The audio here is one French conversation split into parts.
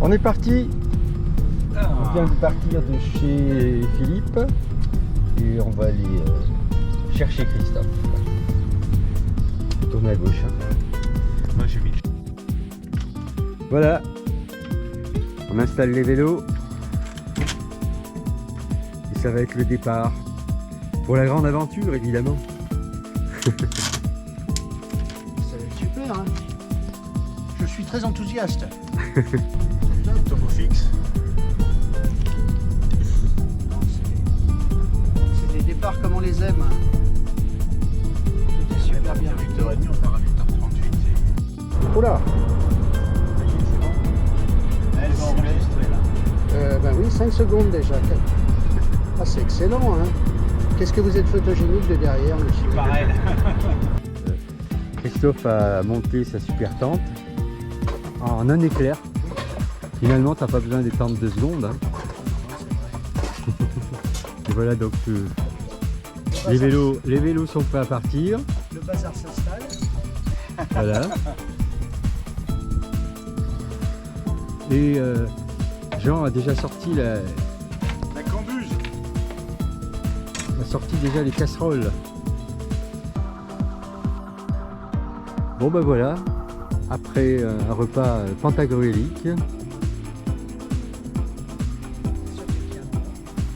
On est parti. On vient de partir de chez Philippe et on va aller chercher Christophe. Tournez à gauche. Moi j'ai mis. Voilà. On installe les vélos. Et ça va être le départ. Pour la grande aventure, évidemment. Ça va être super, hein. Je suis très enthousiaste. Turbo fixe. C'est des départs comme on les aime. Hein. Tout est super bien. 8h30, on part à 8h38. Oula. Elle va enregistrer là. Ben oui, 5 secondes déjà. Ah, c'est excellent, hein. Qu'est-ce que vous êtes photogénique de derrière, monsieur? Pareil. Christophe a monté sa super tente en un éclair. Finalement, t'as pas besoin d'étendre 2 secondes. Hein. Et voilà donc les vélos sont prêts à partir. Le bazar s'installe. Voilà. Et Jean a déjà sorti la cambuse. a sorti déjà les casseroles. Bon ben voilà, après un repas pantagruélique.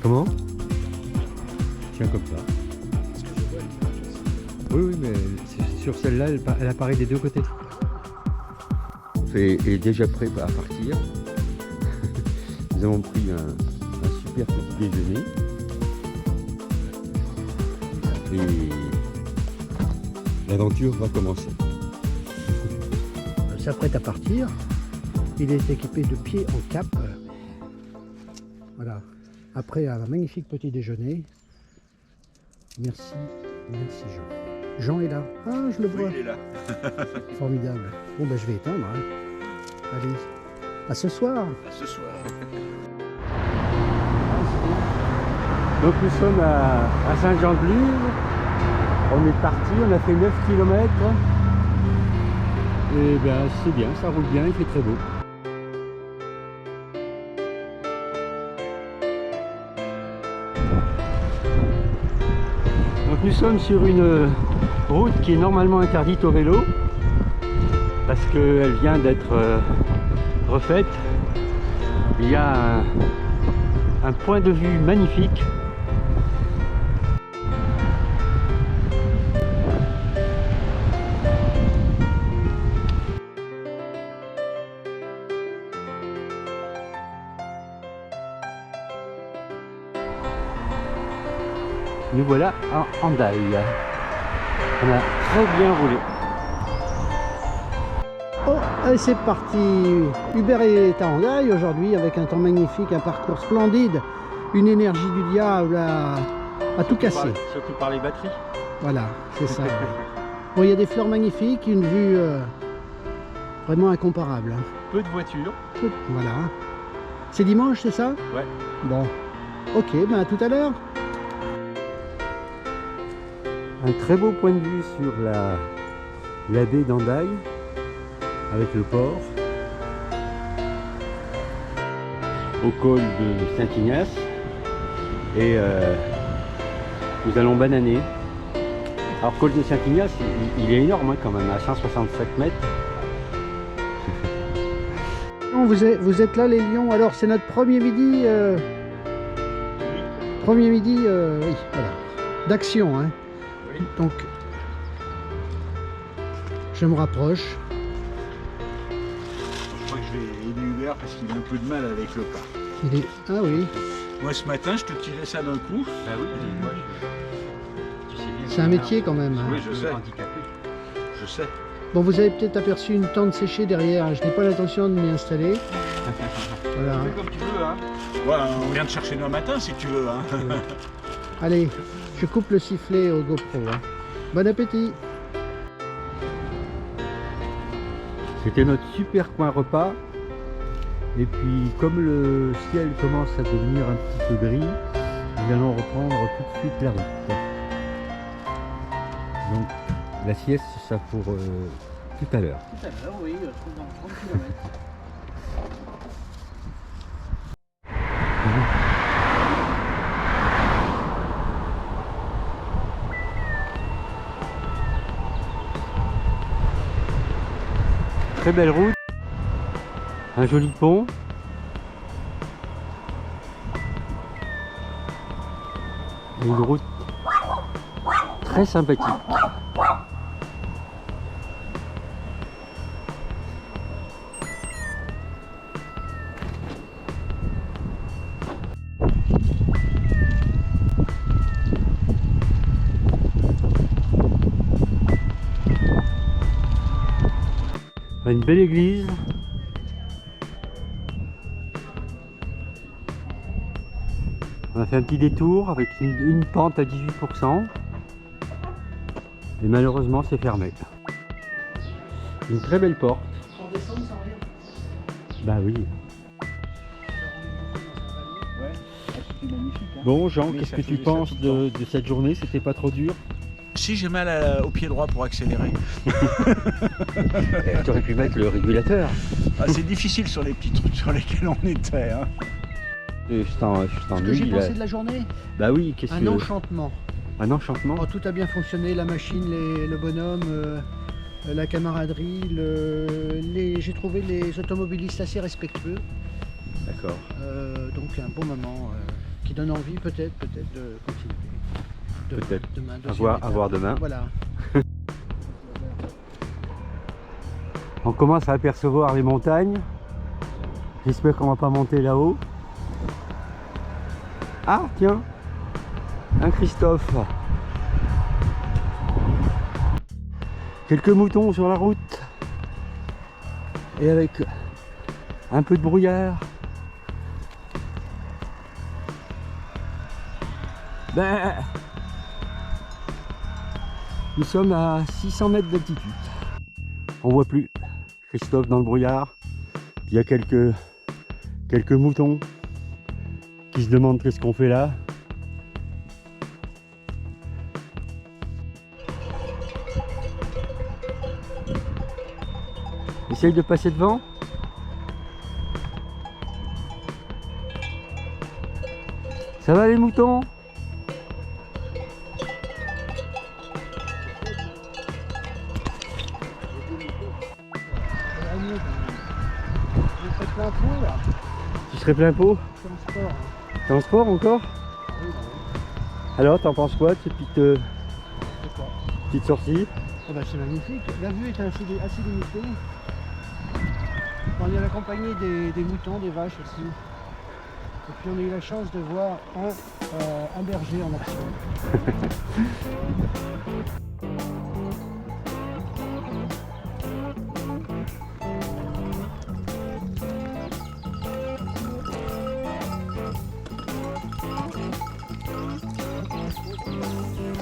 Comment? Tiens comme ça. Oui, oui, mais sur celle-là, elle apparaît des deux côtés. Elle est déjà prêt à partir. Nous avons pris un super petit déjeuner. Et l'aventure va commencer. Il s'apprête à partir. Il est équipé de pieds en cap. Voilà. Après un magnifique petit déjeuner. Merci, merci Jean. Jean est là. Ah, je le vois. Oui, il est là. Formidable. Bon, ben je vais éteindre. Hein. Allez, à ce soir. À ce soir. Donc nous sommes à Saint-Jean-de-Luz. On est parti, on a fait 9 km. Et bien c'est bien, ça roule bien, il fait très beau. Donc nous sommes sur une route qui est normalement interdite au vélo parce qu'elle vient d'être refaite. Il y a un point de vue magnifique. Nous voilà à Hendaye. On a très bien roulé. Oh, allez, c'est parti. Hubert est à Hendaye aujourd'hui avec un temps magnifique, un parcours splendide, une énergie du diable à tout casser. Surtout par les batteries. Voilà, c'est ça. Bon, il y a des fleurs magnifiques, une vue vraiment incomparable. Hein. Peu de voitures. Voilà. C'est dimanche, c'est ça? Ouais. Bon. Ok, ben à tout à l'heure. Un très beau point de vue sur la baie d'Hendaye avec le port. Au col de Saint-Ignace. Et nous allons bananer. Alors col de Saint-Ignace, il est énorme hein, quand même, à 167 mètres. Vous êtes là les lions, alors c'est notre premier midi. Premier midi, oui, voilà. D'action, hein. Oui. Donc, je me rapproche. Je crois que je vais aider Hubert parce qu'il a un peu de mal avec le pas. Il est... Ah oui, Moi ce matin, je te tirais ça d'un coup. Bah oui, moi tu sais bien. c'est un métier quand même. Hein. Oui, je sais. Je sais. Bon, vous avez peut-être aperçu une tente séchée derrière. Je n'ai pas l'intention de m'y installer. Voilà. Fais comme tu veux, hein. Ouais, on vient de chercher nous un matin si tu veux, hein. Allez, je coupe le sifflet au GoPro. Hein. Bon appétit. C'était notre super coin repas. Et puis comme le ciel commence à devenir un petit peu gris, nous allons reprendre tout de suite la route. Donc la sieste, c'est ça pour tout à l'heure. Tout à l'heure, oui, dans 30 km. Très belle route, un joli pont. Et une route très sympathique. Une belle église. On a fait un petit détour avec une pente à 18%. Et malheureusement c'est fermé. Une très belle porte. Sans descendre, sans rien. Bah oui. Ouais, c'était magnifique. Hein. Bon Jean, Oui, qu'est-ce ça que tu faisait ça penses tout le de cette journée? C'était pas trop dur? Si j'ai mal au pied droit pour accélérer. Tu aurais pu mettre le régulateur. Ah, c'est difficile sur les petits trucs sur lesquels on était. Hein. Je Ce que t'ennuie j'ai là. pensé de la journée, Bah oui, qu'est-ce un que... enchantement. Un enchantement. Oh, tout a bien fonctionné, la machine, le bonhomme, la camaraderie, j'ai trouvé les automobilistes assez respectueux. D'accord. Donc un bon moment qui donne envie peut-être de continuer. Peut-être. Demain, À voir demain. Voilà. On commence à apercevoir les montagnes. J'espère qu'on va pas monter là-haut. Ah tiens, un Christophe. Quelques moutons sur la route. Et avec un peu de brouillard. Ben, nous sommes à 600 mètres d'altitude. On voit plus Christophe dans le brouillard. Il y a quelques moutons qui se demandent qu'est-ce qu'on fait là. Essaye de passer devant. Ça va les moutons? Tu serais plein pot? Transport. T'es en sport encore? Oui, Alors t'en penses quoi de ces petites sorties? oh ben, c'est magnifique. La vue est assez limitée. On est accompagné des moutons, des vaches aussi. Et puis on a eu la chance de voir un berger en action.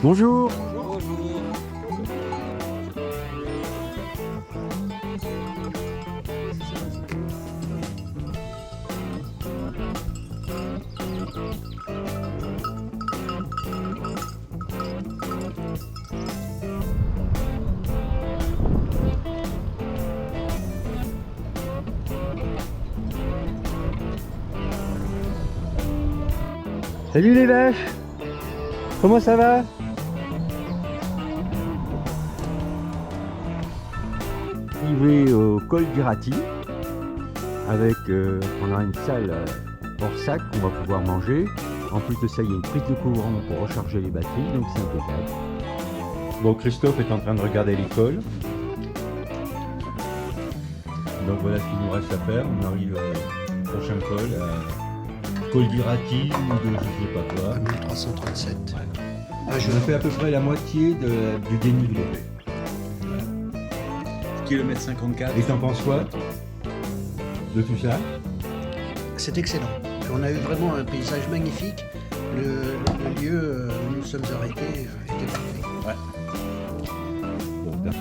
Bonjour. Salut les vaches. Comment ça va? Arrivé au col d'Irati avec on a une salle hors sac qu'on va pouvoir manger. En plus de ça, il y a une prise de courant pour recharger les batteries, donc c'est impeccable. Bon, Christophe est en train de regarder l'école. Donc voilà ce qu'il nous reste à faire. On arrive au prochain col, col d'Irati ou de je sais pas quoi. 1337. Ouais. On a fait à peu près la moitié du dénivelé. Kilomètre 54. Et t'en penses quoi de tout ça? C'est excellent. On a eu vraiment un paysage magnifique. Le lieu où nous sommes arrêtés était parfait. Ouais. Bon, ben.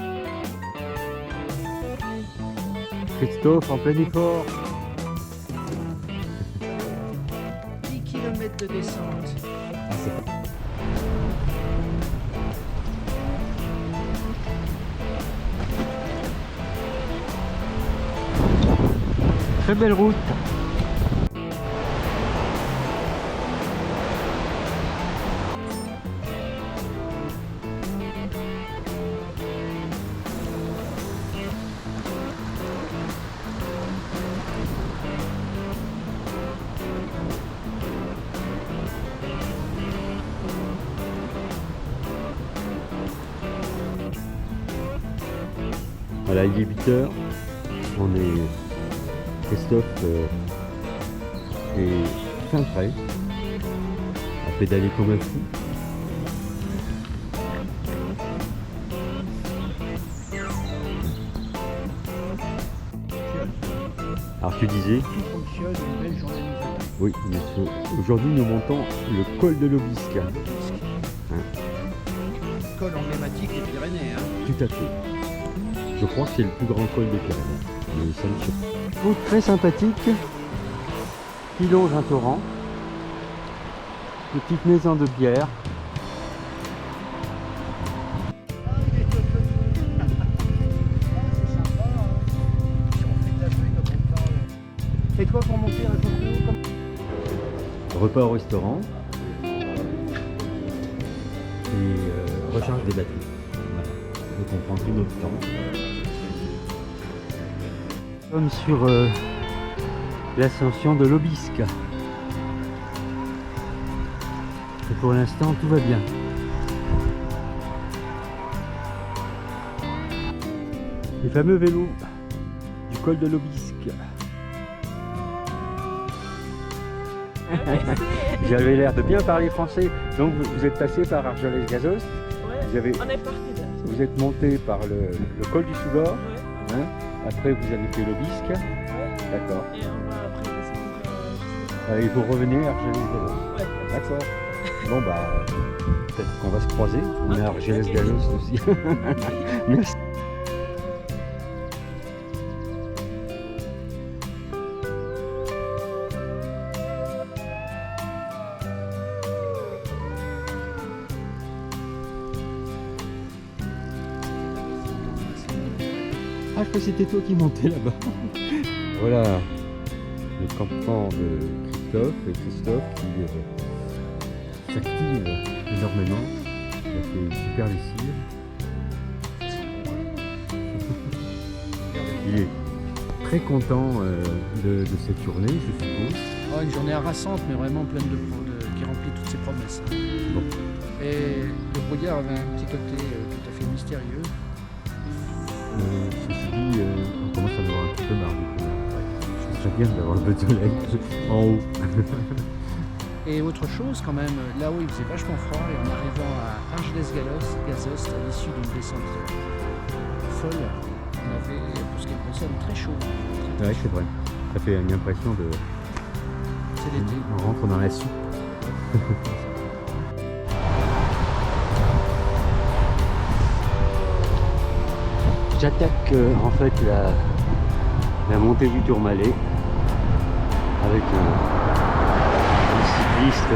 Christophe en plein effort. 10 km de descente. Ah, c'est pas... Très belle route. Voilà, il est 8 h. On est Christophe est fin prêt à pédaler comme un fou. Alors tu disais, Tout fonctionne, une belle journée nous attend. oui, aujourd'hui nous montons le col de l'Obisque. Col emblématique des Pyrénées. Hein. Tout à fait. Je crois que c'est le plus grand col des Pyrénées. Mais ça me surprend. Route très sympathique qui longe un torrent. Petite maison de bière. Et toi pour monter à comme... Repas au restaurant. Et recharge des batteries. Voilà. Donc on prend tout notre temps. Comme sur l'ascension de l'Obisque. Et pour l'instant tout va bien. Les fameux vélos du col de l'Obisque. J'avais l'air de bien parler français, donc vous êtes passé par Argelès-Gazost. Ouais, on est parti là. Vous êtes monté par le col du Sougor, Ouais, hein. Après vous avez fait l'Obisque, ouais. d'accord. Et on va après descendre. Et vous revenez à Argelès-Gazost, Ouais. d'accord. Bon bah, peut-être qu'on va se croiser, on est à Argelès-Gazost aussi. Merci. Ah, je crois que c'était toi qui montais là-bas. Voilà le campement de Christophe et Christophe qui s'active énormément. Il a fait une super lessive. Il est très content de cette journée, je suppose. Oh, une journée harassante, mais vraiment pleine qui remplit toutes ses promesses. Bon. Et le brouillard avait un petit côté tout à fait mystérieux. Ceci dit, on commence à avoir un petit peu marre du coup. Je trouve ça bien d'avoir un peu de soleil en haut. Et autre chose quand même, là-haut il faisait vachement froid et en arrivant à Argelès-Gazost, à l'issue d'une descente folle, on avait, pour ce qui me concerne, très chaud. Ouais, c'est vrai. Ça fait une impression de... C'est l'été. On rentre dans la soupe. J'attaque en fait la montée du Tourmalet avec un cycliste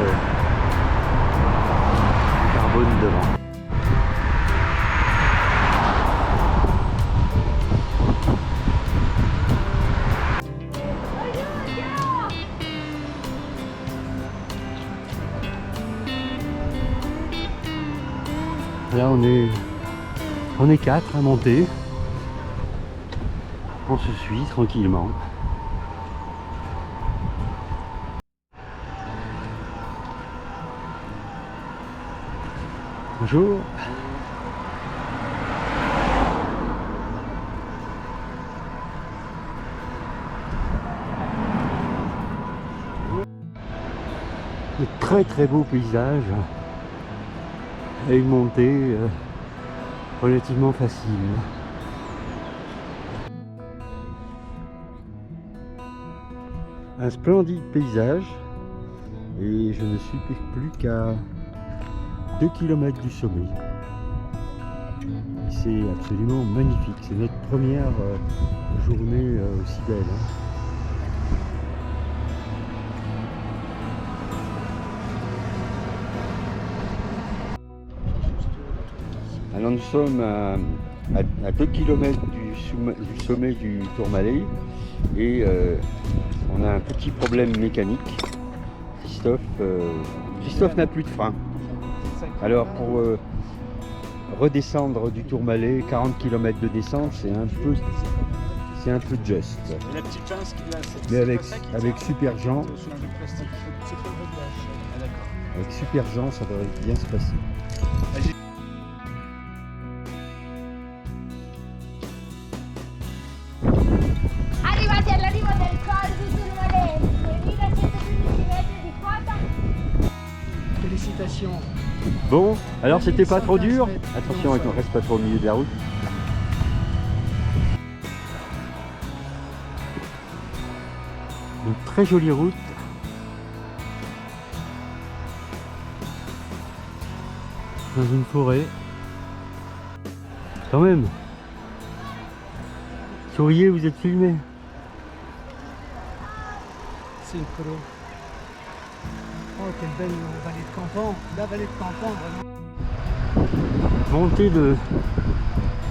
carbone devant. Là on est 4 à monter. On se suit tranquillement. Bonjour. De très beaux paysages et une montée relativement facile. Un splendide paysage et je ne suis plus qu'à 2 km du sommet. C'est absolument magnifique, c'est notre première journée aussi belle. Alors nous sommes à 2 km du sommet du Tourmalet et on a un petit problème mécanique. Christophe n'a plus de frein. Alors pour redescendre du Tourmalet, 40 km de descente, c'est un peu just. Et la petite pince qu'il a, c'est Mais pas ça qui avec tient Super Jean, sur du plastique. C'est pas le réglage. Ah d'accord. avec Super Jean, ça devrait bien se passer. Bon, alors c'était pas trop dur? 1115 mètres. Attention, Non, ça on reste pas trop au milieu de la route. Une très jolie route. Dans une forêt. Quand même. Souriez, vous êtes filmé. C'est une colo. Oh, quelle belle vallée de Campan. La vallée de Campan, vraiment. Montée de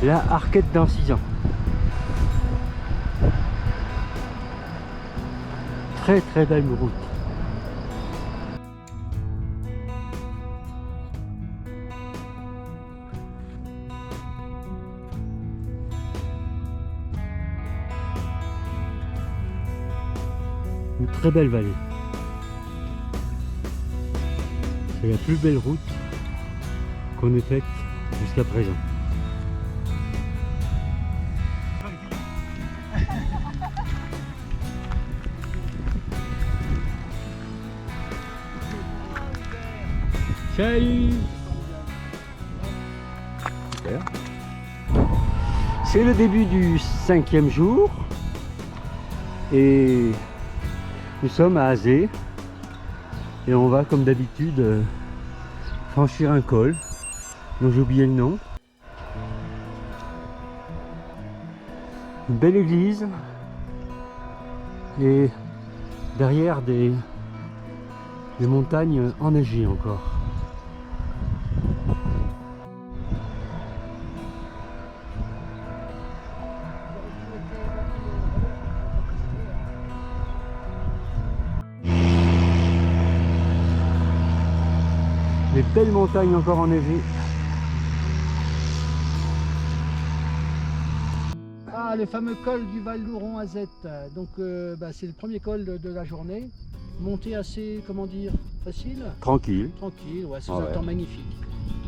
la Arquette d'Ancizan. Très très belle route. Une très belle vallée. C'est la plus belle route qu'on ait faite jusqu'à présent. Salut! Super. C'est le début du 5e jour et nous sommes à Azé et on va comme d'habitude franchir un col dont j'ai oublié le nom. Une belle église et derrière des montagnes enneigées encore. Des belles montagnes encore enneigées. Ah, le fameux col du Val d'Ouron à Z. Donc, c'est le premier col de la journée. Montée assez, comment dire, facile. Tranquille. Tranquille, ouais, sous Ah un ouais. temps magnifique.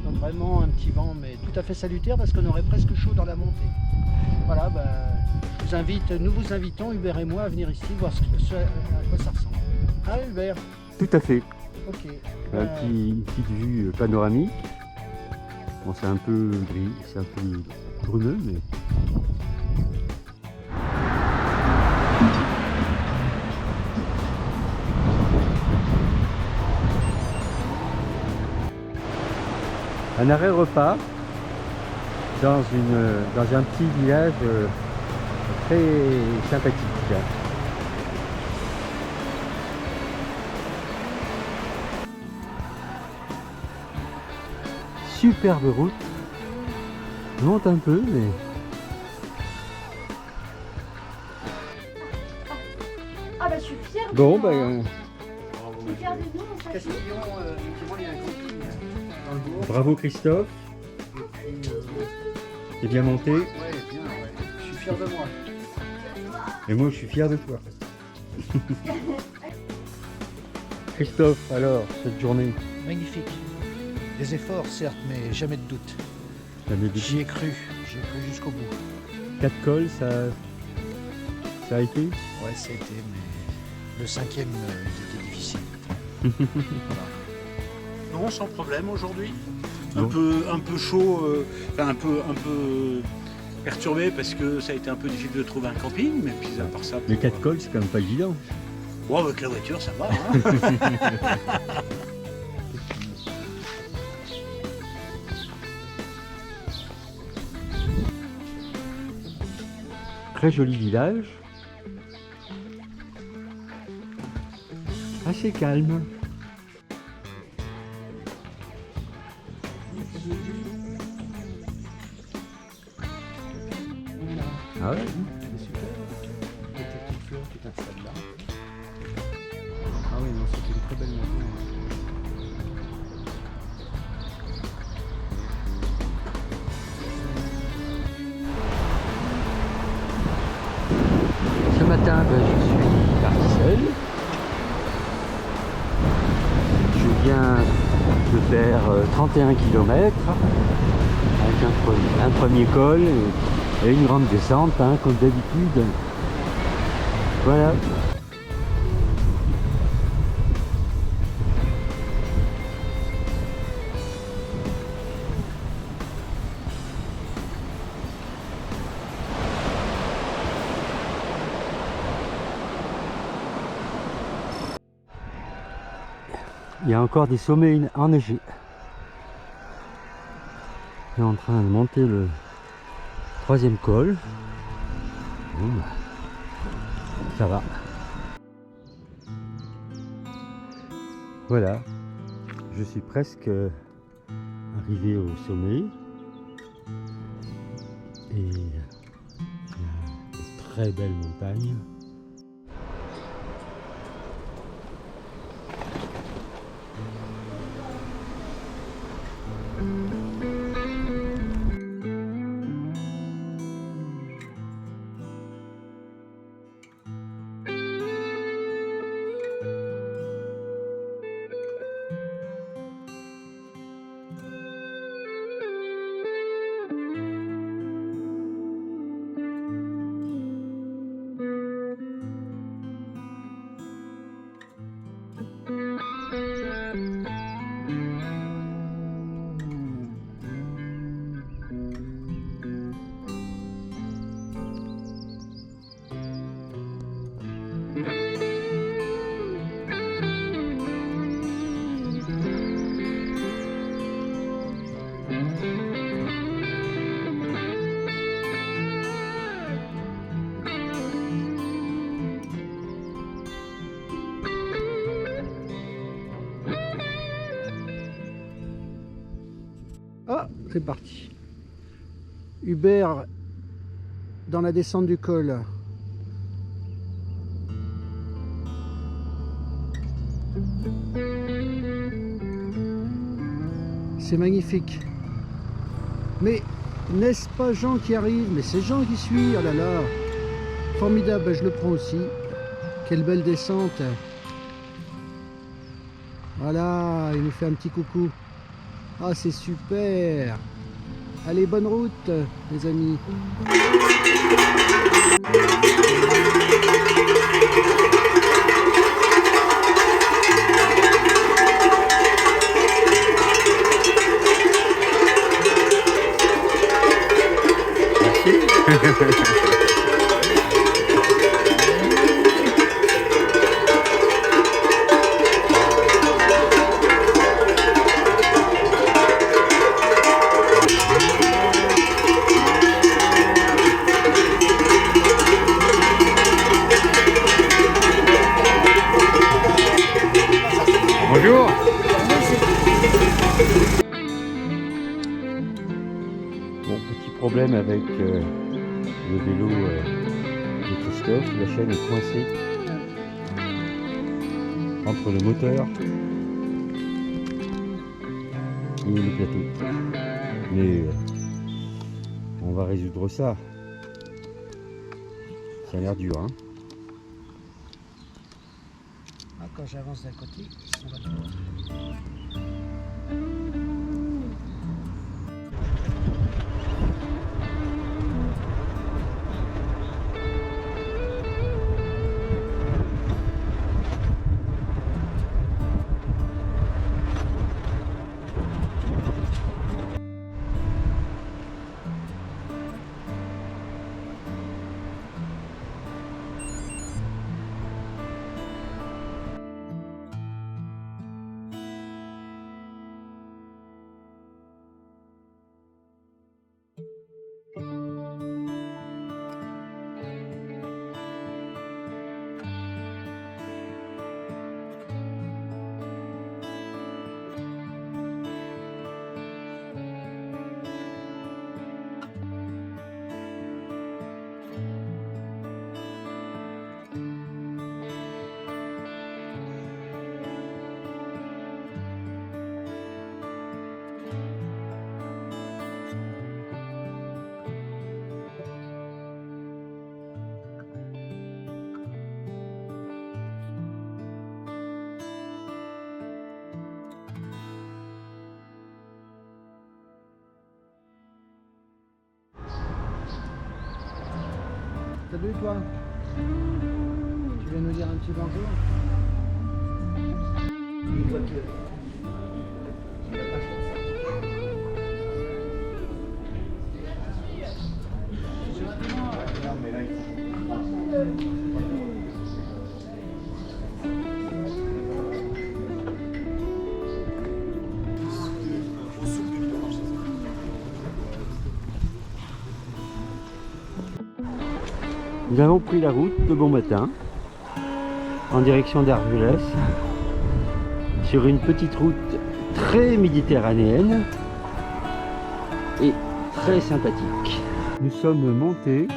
Donc vraiment un petit vent, mais tout à fait salutaire parce qu'on aurait presque chaud dans la montée. Voilà, nous vous invitons, Hubert et moi, à venir ici voir à quoi ça ressemble. Ah, Hubert? Tout à fait. Ok. Une petite vue panoramique. Bon, c'est un peu gris, c'est un peu brumeux, mais... Un arrêt repas dans un petit village très sympathique. Superbe route. Je monte un peu, mais Ah bah je suis fière de bon, moi. ben, Je suis fière de nous, on s'affiche. Castillon, effectivement, il y a un camping dans le bourg. bravo Christophe. Et puis, T'es bien monté. ouais, bien, ouais. Je suis fier de moi. Et moi, je suis fier de toi. Christophe, alors, cette journée, Magnifique. Des efforts, certes, mais jamais de doute. jamais de J'y ai cru jusqu'au bout. 4 cols, ça a été. Ouais, ça a été, mais le 5e il était difficile. Non, sans problème aujourd'hui. Bon. Un peu chaud, enfin un peu perturbé parce que ça a été un peu difficile de trouver un camping, mais puis à part ça. Les 4 cols, c'est quand même pas évident. Bon, avec la voiture, ça va. Hein. Très joli village. Assez calme. Ah ouais? C'est super. Des petites fleurs qui t'installent là. Ah oui, non, c'était une très belle maison. Ce matin, je suis parti seul. Je viens de faire 31 km avec un premier col et une grande descente, hein, comme d'habitude. Voilà. Il y a encore des sommets enneigés. On est en train de monter le 3e col. Bon, bah, ça va. Voilà, je suis presque arrivé au sommet. Et il y a de très belles montagnes. Ah, c'est parti. Hubert dans la descente du col. C'est magnifique. Mais n'est-ce pas Jean qui arrive? Mais c'est Jean qui suit. Oh là là. Formidable, ben, je le prends aussi. Quelle belle descente. Voilà, il nous fait un petit coucou. Ah, c'est super. Allez, bonne route, les amis. Bonjour. Bon, petit problème avec le vélo de Christophe, la chaîne est coincée entre le moteur et le plateau. Mais on va résoudre ça. Ça a l'air dur, hein. Ah, quand j'avance d'un côté, ça va de l'autre. Salut toi. Tu viens nous dire un petit bonjour? Nous avons pris la route de bon matin en direction d'Argelès sur une petite route très méditerranéenne et très sympathique. Nous sommes montés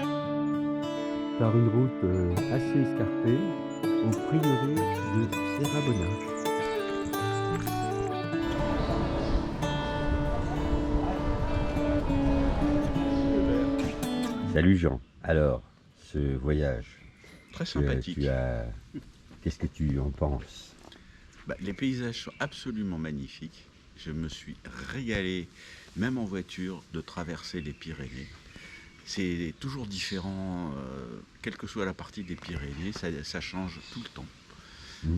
par une route assez escarpée au prieuré de Serrabona. Salut Jean. Alors, ce voyage, Très sympathique. qu'est-ce que tu en penses? Les paysages sont absolument magnifiques. Je me suis régalé, même en voiture, de traverser les Pyrénées. C'est toujours différent, quelle que soit la partie des Pyrénées, ça change tout le temps.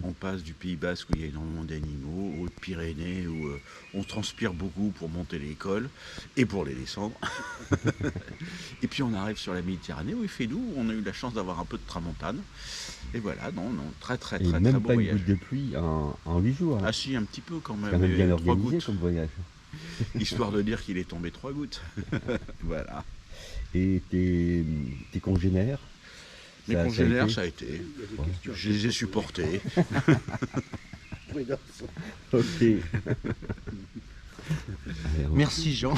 On passe du Pays Basque où il y a énormément d'animaux, aux Pyrénées où on transpire beaucoup pour monter les cols et pour les descendre. Et puis on arrive sur la Méditerranée où il fait doux, où on a eu la chance d'avoir un peu de tramontane. Et voilà, très très Et très même très beau pas une voyage. goutte de pluie en 8 jours. Ah si, un petit peu quand même. C'est quand même il y a bien eu 3 organisé gouttes, comme voyage. histoire de dire qu'il est tombé 3 gouttes. Voilà. Et tes congénères? Mes congénères, ça a été. Je les ai supportés. Ok. Merci Jean.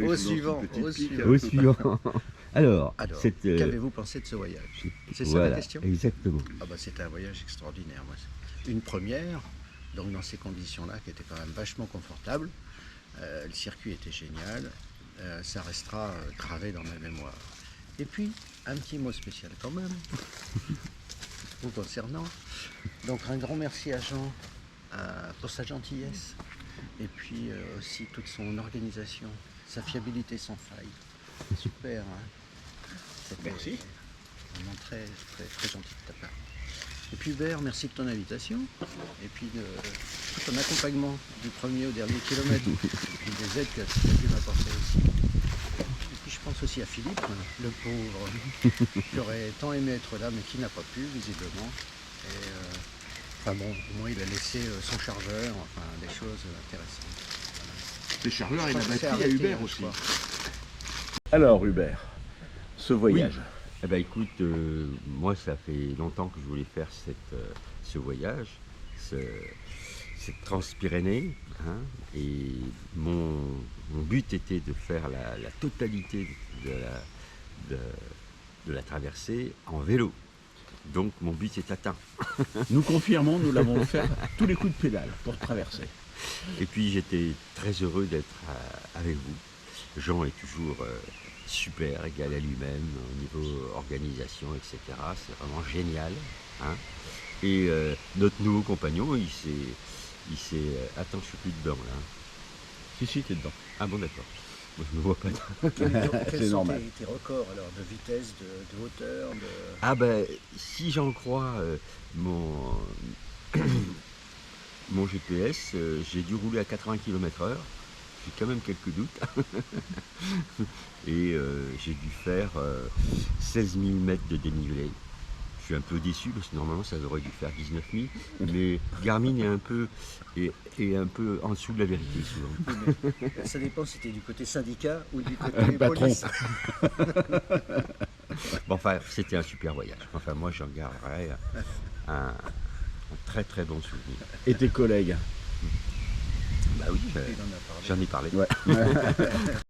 Au suivant. Au suivant. Alors, Alors, cette, qu'avez-vous pensé de ce voyage? C'est ça voilà, la question? exactement. C'était un voyage extraordinaire. Moi. Une première, donc dans ces conditions-là, qui étaient quand même vachement confortables. Le circuit était génial. Ça restera gravé dans ma mémoire. Et puis, un petit mot spécial quand même, vous concernant. Donc un grand merci à Jean pour sa gentillesse et puis aussi toute son organisation, sa fiabilité sans faille. Super. Hein. C'était Merci. vraiment très, très, très gentil de ta part. Et puis Hubert, merci de ton invitation et puis de tout ton accompagnement du premier au dernier kilomètre et des aides que tu as pu m'apporter aussi. Et puis je pense aussi à Philippe, le pauvre, qui aurait tant aimé être là mais qui n'a pas pu visiblement. Et, enfin bon, au moins il a laissé son chargeur, enfin des choses intéressantes. Voilà. Les chargeurs et la Je pense que c'est batterie à arrêté, Hubert hein, aussi. je crois. Alors Hubert, ce voyage. Eh ben, écoute, moi ça fait longtemps que je voulais faire ce voyage, cette Transpyrénée, hein, et mon but était de faire la totalité de la traversée en vélo. Donc mon but est atteint. Nous confirmons, nous l'avons fait tous les coups de pédale pour traverser. Et puis j'étais très heureux d'être avec vous. Jean est toujours super, égal à lui-même au niveau organisation, etc. C'est vraiment génial. Hein. Et notre nouveau compagnon, il s'est... Attends, je suis plus dedans là. Si, t'es dedans. Ah bon, d'accord. Moi, je me vois pas. Quels sont normal. tes records alors de vitesse, de hauteur, de... Ah ben, si j'en crois mon GPS, j'ai dû rouler à 80 km/h. J'ai quand même quelques doutes. Et j'ai dû faire 16 000 mètres de dénivelé. Je suis un peu déçu parce que normalement ça aurait dû faire 19 000. Mais Garmin est un peu en dessous de la vérité souvent. Ça dépend si tu es du côté syndicat ou du côté Patron. police. Bon, enfin, c'était un super voyage. Enfin, moi, j'en garderai un très très bon souvenir. Et tes collègues? Bah oui, Il en a parlé. j'en ai parlé. Ouais.